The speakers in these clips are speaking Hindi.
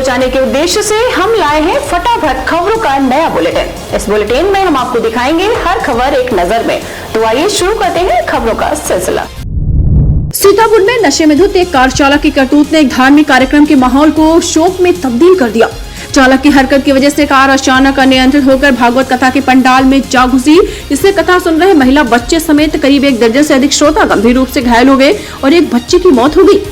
पहुंचाने के उद्देश्य से हम लाए हैं फटाफट खबरों का नया बुलेटिन। इस बुलेटिन में हम आपको दिखाएंगे हर खबर एक नजर में। तो आइए शुरू करते हैं खबरों का सिलसिला। सीतापुर में नशे में धुत एक कार चालक की करतूत ने एक धार्मिक कार्यक्रम के माहौल को शोक में तब्दील कर दिया। चालक की हरकत की वजह से कार अचानक अनियंत्रित होकर भागवत कथा के पंडाल में जा घुसी। इससे कथा सुन रहे महिला बच्चे समेत करीब 1 दर्जन से अधिक श्रोता गंभीर रूप से घायल हो गए और एक बच्चे की मौत हो गई।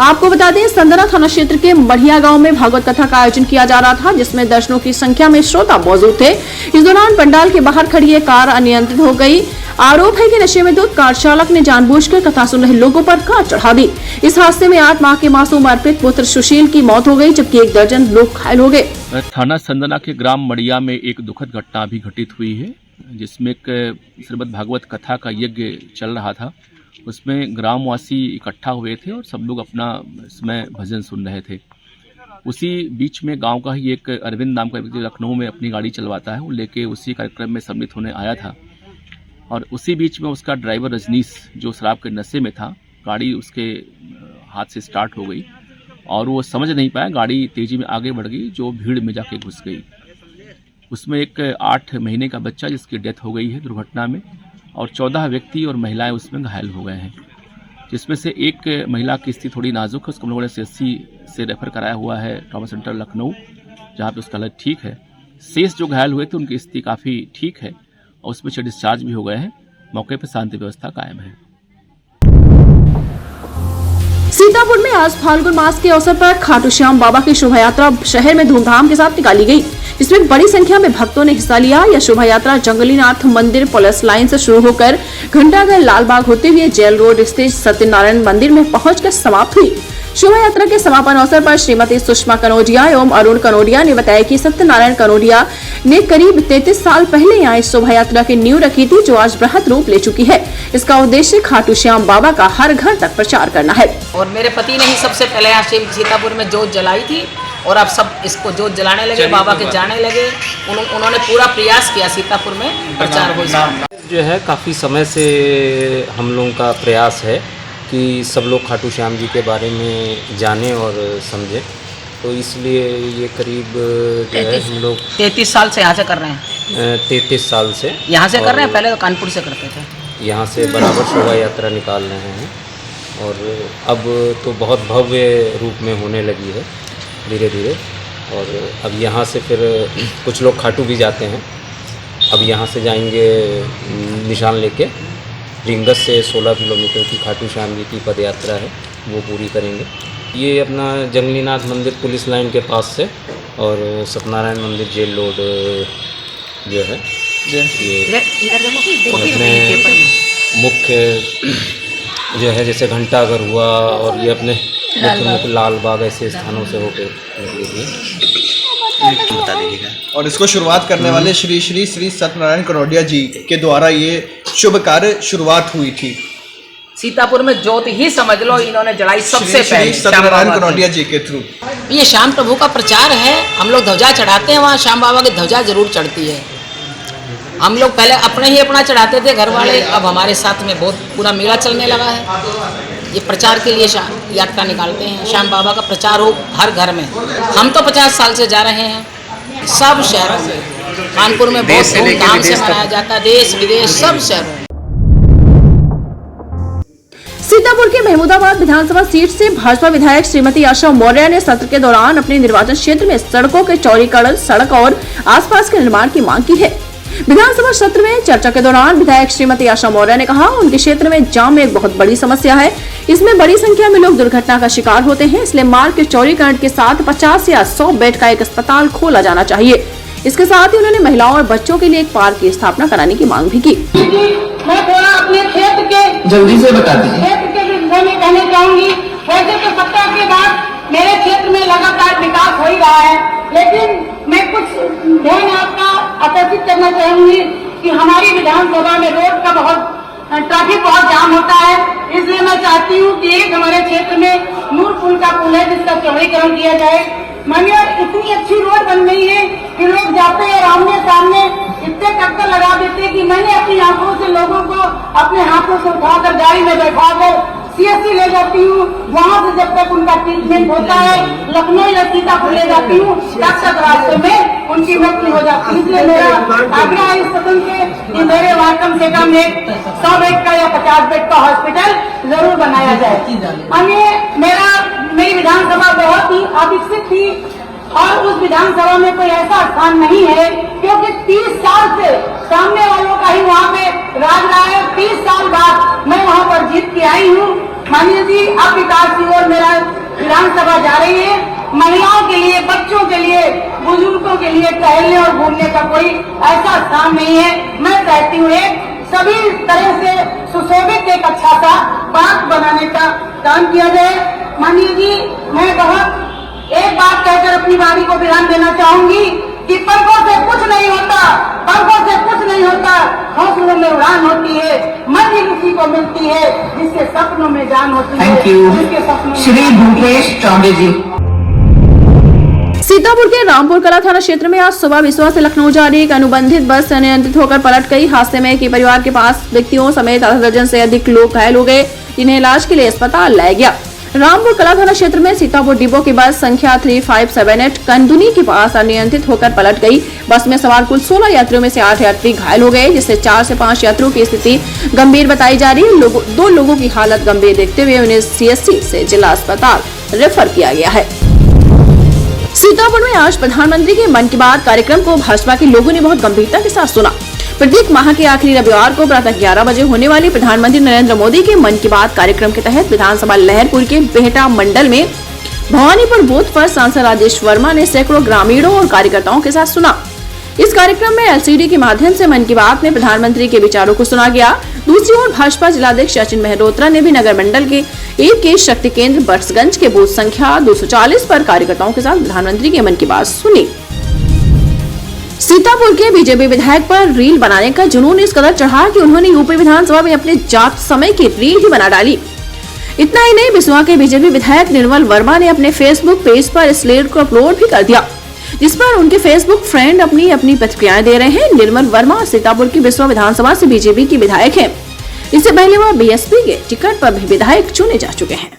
आपको बता दें, संदरा थाना क्षेत्र के बढ़िया गांव में भागवत कथा का आयोजन किया जा रहा था, जिसमें दर्जनों की संख्या में श्रोता मौजूद थे। इस दौरान पंडाल के बाहर खड़ी एक कार अनियंत्रित हो गई। आरोप है कि नशे में धुत कार चालक ने जानबूझकर कथा सुन रहे लोगों पर कार चढ़ा दी। इस हादसे में 8 माह के मासूम अर्पित पुत्र सुशील की मौत हो गई, जबकि 1 दर्जन लोग घायल हो गए। थाना संदना के ग्राम मड़िया में एक दुखद घटना अभी घटित हुई है, जिसमें एक श्रीमद् भागवत कथा का यज्ञ चल रहा था। उसमें ग्रामवासी इकट्ठा हुए थे और सब लोग अपना इसमें भजन सुन रहे थे। उसी बीच में गांव का ही एक अरविंद नाम का व्यक्ति लखनऊ में अपनी गाड़ी चलवाता है, वो लेके उसी कार्यक्रम में सम्मिलित होने आया था। और उसी बीच में उसका ड्राइवर रजनीश, जो शराब के नशे में था, गाड़ी उसके हाथ से स्टार्ट हो गई और वो समझ नहीं पाया, गाड़ी तेजी में आगे बढ़ गई, जो भीड़ में जाके घुस गई। उसमें एक 8 महीने का बच्चा जिसकी डेथ हो गई है दुर्घटना में, और 14 व्यक्ति और महिलाएं उसमें घायल हो गए हैं, जिसमें से एक महिला की स्थिति थोड़ी नाजुक है। उसको हम लोगों ने CSC से रेफर कराया हुआ है ट्रॉमा सेंटर लखनऊ, जहाँ पे उसका हालत ठीक है। शेष जो घायल हुए थे उनकी स्थिति काफ़ी ठीक है और उसमें से डिस्चार्ज भी हो गए हैं। मौके पर शांति व्यवस्था कायम है। सीतापुर में आज फाल्गुन मास के अवसर पर खाटू श्याम बाबा की शोभा यात्रा शहर में धूमधाम के साथ निकाली गई, जिसमें बड़ी संख्या में भक्तों ने हिस्सा लिया। यह शोभा यात्रा जंगलीनाथ मंदिर पुलिस लाइन से शुरू होकर घंटाघर लालबाग होते हुए जेल रोड स्थित सत्यनारायण मंदिर में पहुंचकर समाप्त हुई। शोभा यात्रा के समापन अवसर पर श्रीमती सुषमा कनौजिया एवं अरुण कनौजिया ने बताया कि सत्यनारायण कनौजिया ने करीब 33 साल पहले यहाँ इस शोभा यात्रा की नींव रखी थी, जो आज बृहत रूप ले चुकी है। इसका उद्देश्य खाटू श्याम बाबा का हर घर तक प्रचार करना है। और मेरे पति ने ही सबसे पहले यहाँ सीतापुर में जोत जलाई थी और अब सब इसको जोत जलाने लगे, बाबा के जाने लगे। उन्होंने पूरा प्रयास किया सीतापुर में प्रचार हो। जो है काफ़ी समय से हम लोगों का प्रयास है कि सब लोग खाटू श्याम जी के बारे में जाने और समझें, तो इसलिए ये करीब जो है हम लोग 33 साल से यहाँ से कर रहे हैं। 33 साल से यहाँ से कर रहे हैं, पहले तो कानपुर से करते थे। यहाँ से बराबर शोभा यात्रा निकाल रहे हैं और अब तो बहुत भव्य रूप में होने लगी है धीरे धीरे। और अब यहाँ से फिर कुछ लोग खाटू भी जाते हैं। अब यहाँ से जाएंगे निशान लेके रिंगस से 16 किलोमीटर की खाटू श्याम जी की पद यात्रा है, वो पूरी करेंगे। ये अपना जंगलीनाथ मंदिर पुलिस लाइन के पास से और सत्यनारायण मंदिर जेल रोड जो है, ये अपने मुख्य जो है जैसे घंटाघर हुआ और ये अपने मुख्य लालबाग ऐसे स्थानों से होकर बता दीजिएगा। और इसको शुरुआत करने वाले श्री श्री श्री सत्यनारायण कनौजिया जी के द्वारा ये शुभ कार्य शुरुआत हुई थी। सीतापुर में ज्योत ही समझ लो इन्होंने जलाई सबसे पहले सत्यनारायण कनौजिया जी के थ्रू। ये श्याम प्रभु का प्रचार है। हम लोग ध्वजा चढ़ाते हैं, वहाँ श्याम बाबा की ध्वजा जरूर चढ़ती है। हम लोग पहले अपना चढ़ाते थे घर वाले, अब हमारे साथ में बहुत पूरा मेला चलने लगा है। ये प्रचार के लिए यात्रा निकालते हैं, श्याम बाबा का प्रचार हो हर घर में। हम तो 50 साल से जा रहे हैं, सब शहरों में। कानपुर में बहुत धूमधाम से मनाया जाता है, देश विदेश सब शहरों में। सीतापुर के महमूदाबाद विधानसभा सीट से भाजपा विधायक श्रीमती आशा मौर्य ने सत्र के दौरान अपने निर्वाचन क्षेत्र में सड़कों के चौड़ीकरण, सड़क और आसपास के निर्माण की मांग की है। विधानसभा सत्र में चर्चा के दौरान विधायक श्रीमती आशा मौर्य ने कहा, उनके क्षेत्र में जाम एक बहुत बड़ी समस्या है। इसमें बड़ी संख्या में लोग दुर्घटना का शिकार होते हैं, इसलिए मार्ग के चौड़ीकरण के साथ 50 या 100 बेड का एक अस्पताल खोला जाना चाहिए। इसके साथ ही उन्होंने महिलाओं और बच्चों के लिए एक पार्क की स्थापना कराने की मांग भी की। मैं थोड़ा अपने क्षेत्र के जल्दी से बता दीजिए। क्षेत्र के विषय में कहना चाहूंगी। वैसे तो सत्ता के बाद मेरे क्षेत्र में लगातार विकास हो ही रहा है, लेकिन मैं कुछ ध्यान आपका आकर्षित करना चाहूंगी कि हमारी विधानसभा में रोड का बहुत ट्रैफिक बहुत जाम होता है। इसलिए मैं चाहती हूँ कि एक हमारे क्षेत्र में नूर पुल का पुल है, जिसका चौड़ीकरण किया जाए। मानिए इतनी अच्छी रोड बन गई है कि लोग जाते हैं आमने सामने इतने टक्कर लगा देते हैं कि मैंने अपनी आंखों से लोगों को अपने हाथों से उठाकर गाड़ी में बैठा कर सीएससी ले जाती हूँ, वहाँ से जब तक उनका ट्रीटमेंट होता है लखनऊ या सीतापुर ले जाती हूँ, तब तक रास्ते में उनकी मृत्यु हो जाती है। इसलिए मेरा आग्रह है इस सदन से कि मेरे वहाँ कम से कम 100 बेड का या 50 बेड का हॉस्पिटल जरूर बनाया जाए। मेरी विधानसभा बहुत ही अविकसित थी और उस विधानसभा में कोई ऐसा स्थान नहीं है, क्योंकि 30 साल से सामने वालों का ही वहाँ पे राज रहा है। 30 साल बाद मैं वहाँ पर जीत के आई हूँ। माननीय जी, अब विकास की ओर मेरा विधानसभा जा रही है। महिलाओं के लिए, बच्चों के लिए, बुजुर्गों के लिए टहलने और घूमने का कोई ऐसा स्थान नहीं है। मैं चाहती हूँ एक सभी तरह से सुशोभित एक अच्छा सा पार्क बनाने का काम किया जाए। माननीय जी, मैं बहुत एक बात कहकर अपनी वाणी को विराम देना चाहूंगी कि पंखों से कुछ नहीं होता, पंखों से कुछ नहीं होता, हौसलों में उड़ान होती है, मंजिल उसी को मिलती है जिसके सपनों में जान होती है। थैंक यू श्री भूपेश चौबे जी। सीतापुर के रामपुर कला थाना क्षेत्र में आज सुबह विश्वा से लखनऊ जा रही एक अनुबंधित बस अनियंत्रित होकर पलट गई। हादसे में एक ही परिवार के 5 व्यक्तियों समेत आधा दर्जन से अधिक लोग घायल हो गए, जिन्हें इलाज के लिए अस्पताल लाया गया। रामपुर कला थाना क्षेत्र में सीतापुर डिपो की बस संख्या 3578 कंदुनी के पास अनियंत्रित होकर पलट गई। बस में सवार कुल 16 यात्रियों में से 8 यात्री घायल हो गए, जिससे 4 से 5 यात्रियों की स्थिति गंभीर बताई जा रही है। 2 लोगों की हालत गंभीर देखते हुए उन्हें सीएससी से जिला अस्पताल रेफर किया गया है। सीतापुर में आज प्रधानमंत्री के मन की बात कार्यक्रम को भाजपा के लोगों ने बहुत गंभीरता के साथ सुना। प्रत्येक माह के आखिरी रविवार को प्रातः 11 बजे होने वाले प्रधानमंत्री नरेंद्र मोदी के मन की बात कार्यक्रम के तहत विधानसभा लहरपुर के बेहटा मंडल में भवानीपुर बूथ पर सांसद राजेश वर्मा ने सैकड़ों ग्रामीणों और कार्यकर्ताओं के साथ सुना। इस कार्यक्रम में एलसीडी के माध्यम से मन की बात में प्रधानमंत्री के विचारों को सुना गया। दूसरी ओर भाजपा जिलाध्यक्ष सचिन मेहरोत्रा ने भी नगर मंडल के एक के शक्ति केंद्र बट्सगंज के बूथ संख्या 240 पर कार्यकर्ताओं के साथ प्रधानमंत्री के मन की बात सुनी। सीतापुर के बीजेपी विधायक पर रील बनाने का जुनून इस कदर चढ़ा कि उन्होंने यूपी विधानसभा में अपने जात समय की रील ही बना डाली। इतना ही नहीं, बिसवा के बीजेपी विधायक निर्मल वर्मा ने अपने फेसबुक पेज पर इस रील को अपलोड भी कर दिया, जिस पर उनके फेसबुक फ्रेंड अपनी प्रतिक्रियाएं दे रहे हैं। निर्मल वर्मा सीतापुर की बिसवा विधानसभा से बीजेपी की विधायक है। इससे पहले वह बीएसपी के टिकट पर भी विधायक चुने जा चुके हैं।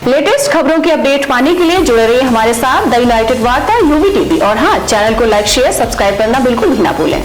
लेटेस्ट खबरों की अपडेट पाने के लिए जुड़े रहिए हमारे साथ द यूनाइटेड वार्ता यूवी टीवी। और हाँ, चैनल को लाइक शेयर सब्सक्राइब करना बिल्कुल भी ना भूलें।